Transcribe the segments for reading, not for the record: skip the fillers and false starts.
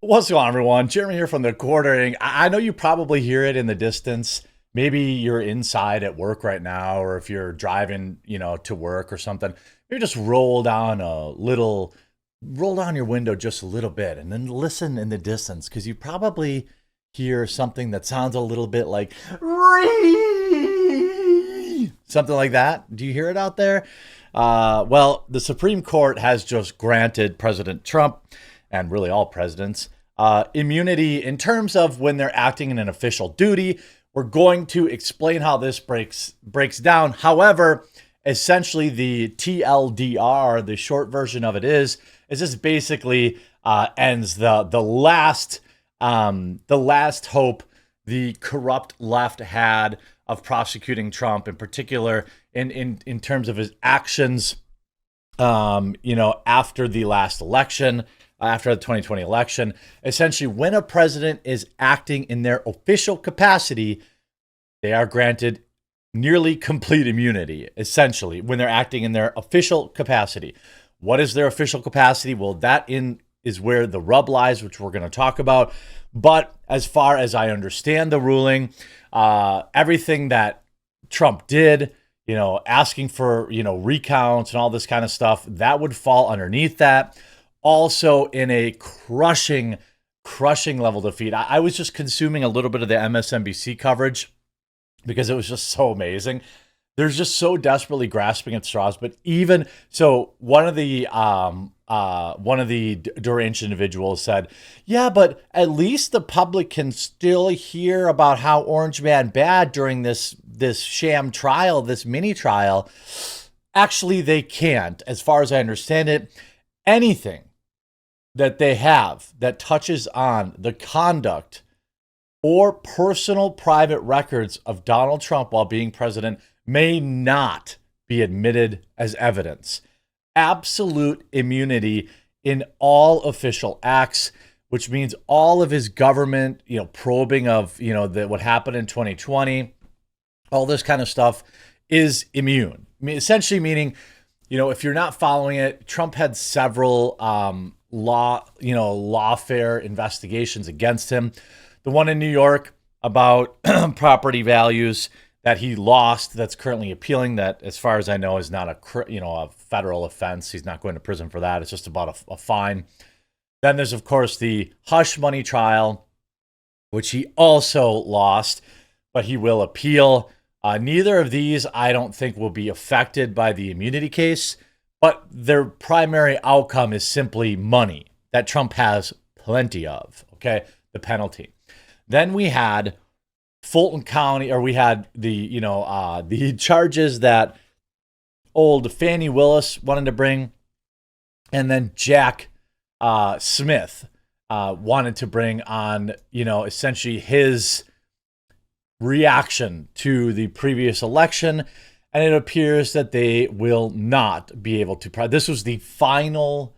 What's going on, everyone? Jeremy here from the quartering. I know you probably hear it in the distance. Maybe you're inside at work right now, or if you're driving, to work or something. Maybe just roll down your window just a little bit, and then listen in the distance because you probably hear something that sounds a little bit like something like that. Do you hear it out there? Well, the Supreme Court has just granted President Trump and really all presidents immunity in terms of when they're acting in an official duty. We're going to explain how this breaks down. However, essentially the TLDR, the short version of it is this basically ends the last hope the corrupt left had of prosecuting Trump, in particular in terms of his actions, after the last election, after the 2020 election. Essentially, when a president is acting in their official capacity, they are granted nearly complete immunity, essentially, when they're acting in their official capacity. What is their official capacity? Well, is where the rub lies, which we're going to talk about. But as far as I understand the ruling, everything that Trump did, asking for, recounts and all this kind of stuff, that would fall underneath that. Also in a crushing level defeat. I was just consuming a little bit of the MSNBC coverage because it was just so amazing. They're just so desperately grasping at straws. But even so, one of the deranged individuals said, "Yeah, but at least the public can still hear about how Orange Man bad during this sham trial, this mini trial." Actually, they can't. As far as I understand it, anything that they have that touches on the conduct or personal private records of Donald Trump while being president may not be admitted as evidence. Absolute immunity in all official acts, which means all of his government, probing of, what happened in 2020, all this kind of stuff is immune. I mean, essentially meaning, if you're not following it, Trump had several lawfare investigations against him. The one in New York about property values that he lost, that's currently appealing, that as far as I know is not a federal offense. He's not going to prison for that. It's just about a fine. Then there's, of course, the hush money trial, which he also lost, but he will appeal. Neither of these, I don't think, will be affected by the immunity case, but their primary outcome is simply money that Trump has plenty of, okay, the penalty. Then we had Fulton County, or we had the charges that old Fannie Willis wanted to bring, and then Jack Smith wanted to bring on, essentially his reaction to the previous election, and it appears that they will not be able to. This was the final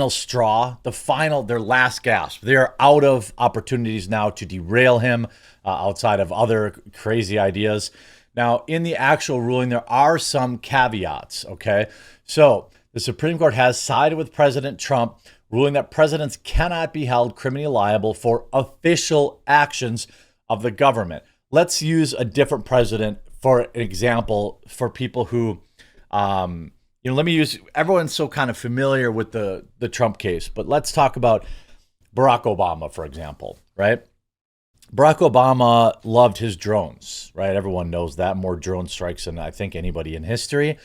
straw, their last gasp. They're out of opportunities now to derail him outside of other crazy ideas. Now, in the actual ruling, there are some caveats, okay? So the Supreme Court has sided with President Trump, ruling that presidents cannot be held criminally liable for official actions of the government. Let's use a different president for an example for people who, let me use, everyone's so kind of familiar with the Trump case, but let's talk about Barack Obama, for example, right? Barack Obama loved his drones, right? Everyone knows that. More drone strikes than I think anybody in history.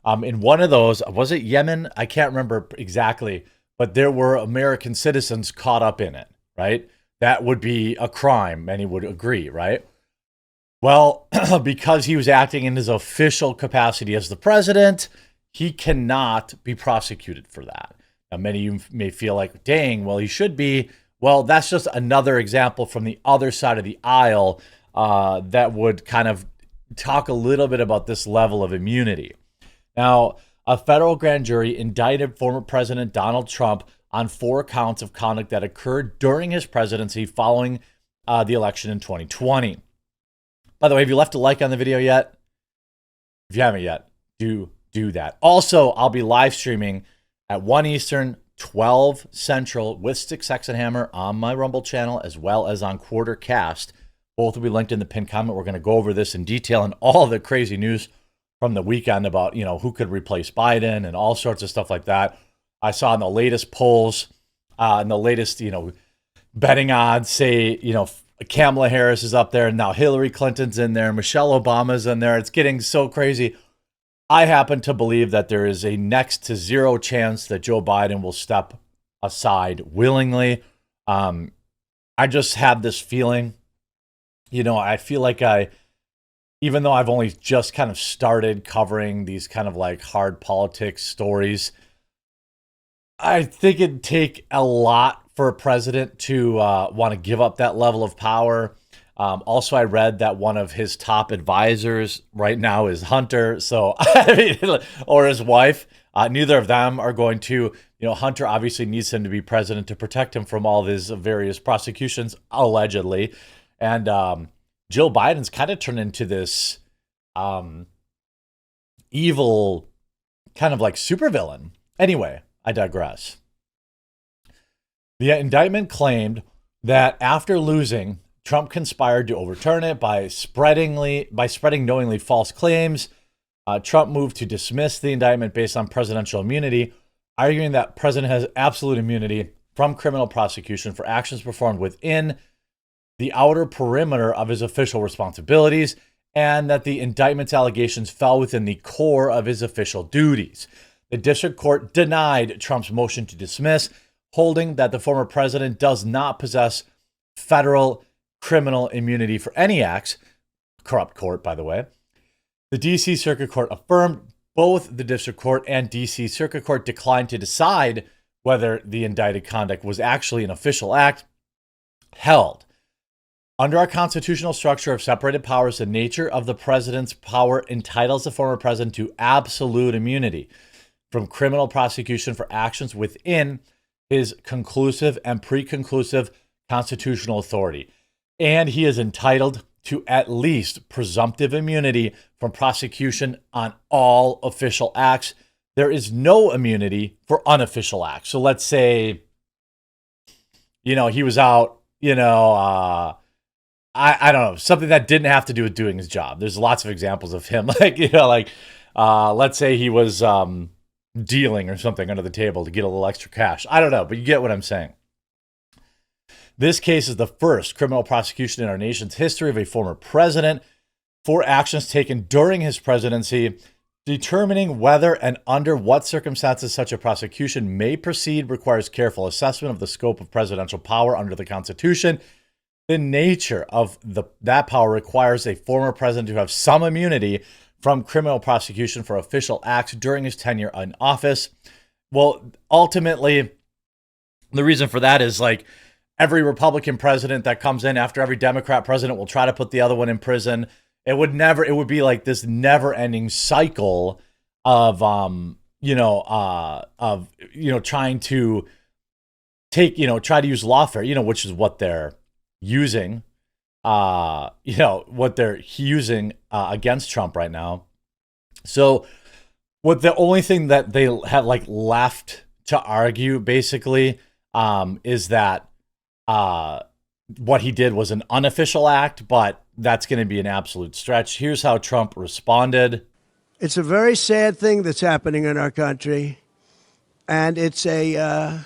In one of those, was it Yemen? I can't remember exactly, but there were American citizens caught up in it, right? That would be a crime. Many would agree, right? Well, because he was acting in his official capacity as the president, he cannot be prosecuted for that. Now, many of you may feel like, dang, well, he should be. Well, that's just another example from the other side of the aisle that would kind of talk a little bit about this level of immunity. Now, a federal grand jury indicted former President Donald Trump on 4 counts of conduct that occurred during his presidency following the election in 2020. By the way, have you left a like on the video yet? If you haven't yet, do that. Also, I'll be live streaming at 1 Eastern, 12 Central with Stick Sex and Hammer on my Rumble channel, as well as on Quartercast. Both will be linked in the pinned comment. We're going to go over this in detail and all the crazy news from the weekend about, who could replace Biden and all sorts of stuff like that. I saw in the latest polls, in the latest, betting odds say, Kamala Harris is up there, and now Hillary Clinton's in there, Michelle Obama's in there. It's getting so crazy. I happen to believe that there is a next to zero chance that Joe Biden will step aside willingly. I just have this feeling, I feel like even though I've only just kind of started covering these kind of like hard politics stories, I think it'd take a lot for a president to want to give up that level of power. Also, I read that one of his top advisors right now is Hunter. So, or his wife. Neither of them are going to. Hunter obviously needs him to be president to protect him from all of his various prosecutions, allegedly. And Joe Biden's kind of turned into this evil kind of like supervillain. Anyway, I digress. The indictment claimed that after losing, Trump conspired to overturn it by spreading knowingly false claims. Trump moved to dismiss the indictment based on presidential immunity, arguing that president has absolute immunity from criminal prosecution for actions performed within the outer perimeter of his official responsibilities, and that the indictment's allegations fell within the core of his official duties. The district court denied Trump's motion to dismiss, holding that the former president does not possess federal criminal immunity for any acts. Corrupt court, by the way. The D.C. Circuit Court affirmed. Both the district court and D.C. Circuit Court declined to decide whether the indicted conduct was actually an official act. Held. Under our constitutional structure of separated powers, the nature of the president's power entitles the former president to absolute immunity from criminal prosecution for actions within his conclusive and pre-conclusive constitutional authority. And he is entitled to at least presumptive immunity from prosecution on all official acts. There is no immunity for unofficial acts. So let's say, he was out, I don't know, something that didn't have to do with doing his job. There's lots of examples of him, let's say he was dealing or something under the table to get a little extra cash. I don't know, but you get what I'm saying. This case is the first criminal prosecution in our nation's history of a former president for actions taken during his presidency. Determining whether and under what circumstances such a prosecution may proceed requires careful assessment of the scope of presidential power under the Constitution. The nature of that power requires a former president to have some immunity from criminal prosecution for official acts during his tenure in office. Well, ultimately, the reason for that is like every Republican president that comes in after every Democrat president will try to put the other one in prison. It would be like this never-ending cycle of trying to try to use lawfare, which is what they're using, against Trump right now. So the only thing that they have left to argue basically is that what he did was an unofficial act, but that's going to be an absolute stretch. Here's how Trump responded. It's a very sad thing that's happening in our country, and it's a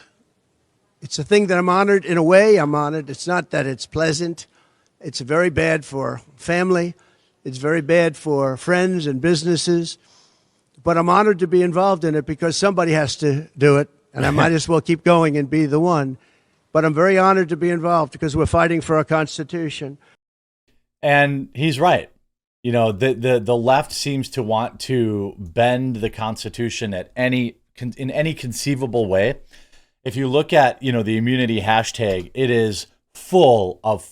thing that I'm honored. In a way, I'm honored. It's not that it's pleasant. It's very bad for family. It's very bad for friends and businesses. But I'm honored to be involved in it because somebody has to do it, and I might as well keep going and be the one. But I'm very honored to be involved because we're fighting for our Constitution. And he's right. The left seems to want to bend the Constitution in any conceivable way. If you look at, the immunity hashtag, it is full of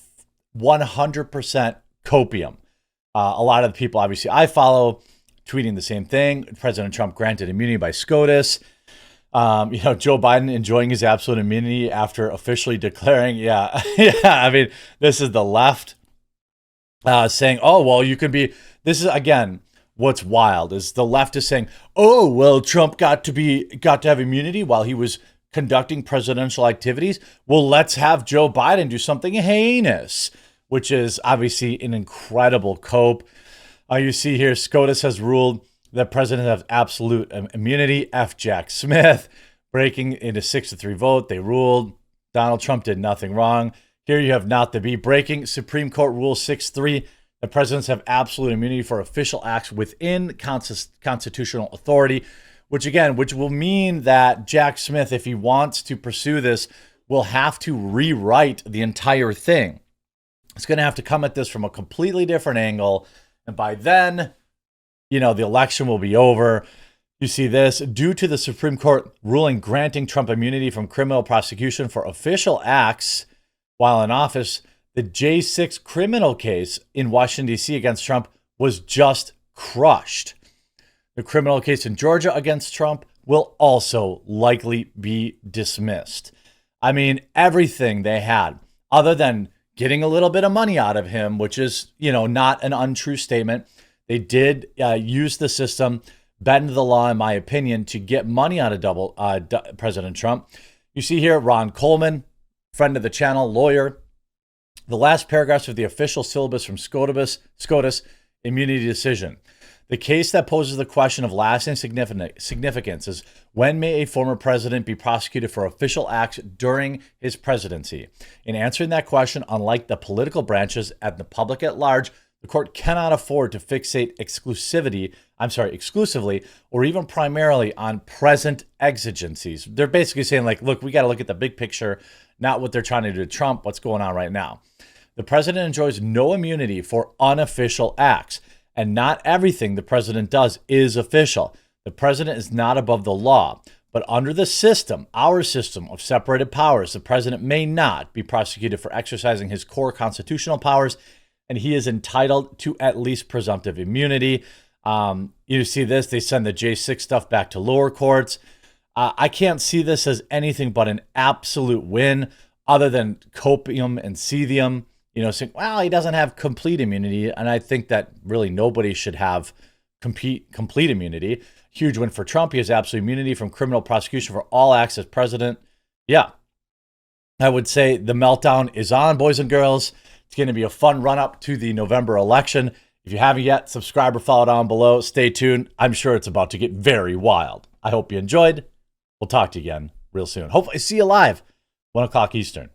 100% copium. A lot of the people, obviously, I follow tweeting the same thing. President Trump granted immunity by SCOTUS. Joe Biden enjoying his absolute immunity after officially declaring, this is the left saying, oh, well, you could be, this is, again, what's wild is the left is saying, oh, well, Trump got to have immunity while he was conducting presidential activities. Well, let's have Joe Biden do something heinous, which is obviously an incredible cope. You see here, SCOTUS has ruled that president has absolute immunity. F. Jack Smith, breaking into 6-3 vote. They ruled Donald Trump did nothing wrong. Here you have not the B, breaking Supreme Court Rule 6-3. The presidents have absolute immunity for official acts within constitutional authority, which will mean that Jack Smith, if he wants to pursue this, will have to rewrite the entire thing. It's going to have to come at this from a completely different angle. And by then, the election will be over. You see this, due to the Supreme Court ruling granting Trump immunity from criminal prosecution for official acts while in office, the J6 criminal case in Washington, D.C. against Trump was just crushed. The criminal case in Georgia against Trump will also likely be dismissed. I mean, everything they had, other than getting a little bit of money out of him, which is, not an untrue statement. They did use the system, bend the law, in my opinion, to get money out of President Trump. You see here, Ron Coleman, friend of the channel, lawyer. The last paragraphs of the official syllabus from SCOTUS immunity decision. The case that poses the question of lasting significance is, when may a former president be prosecuted for official acts during his presidency? In answering that question, unlike the political branches and the public at large, the court cannot afford to fixate exclusively or even primarily on present exigencies. They're basically saying, look, we got to look at the big picture, not what they're trying to do to Trump, what's going on right now. The president enjoys no immunity for unofficial acts. And not everything the president does is official. The president is not above the law. But under the system, our system of separated powers, the president may not be prosecuted for exercising his core constitutional powers, and he is entitled to at least presumptive immunity. You see this, they send the J6 stuff back to lower courts. I can't see this as anything but an absolute win, other than copium and cesium. Saying, well, he doesn't have complete immunity. And I think that really nobody should have complete immunity. Huge win for Trump. He has absolute immunity from criminal prosecution for all acts as president. Yeah, I would say the meltdown is on, boys and girls. It's going to be a fun run-up to the November election. If you haven't yet, subscribe or follow down below. Stay tuned. I'm sure it's about to get very wild. I hope you enjoyed. We'll talk to you again real soon. Hopefully see you live, 1 o'clock Eastern.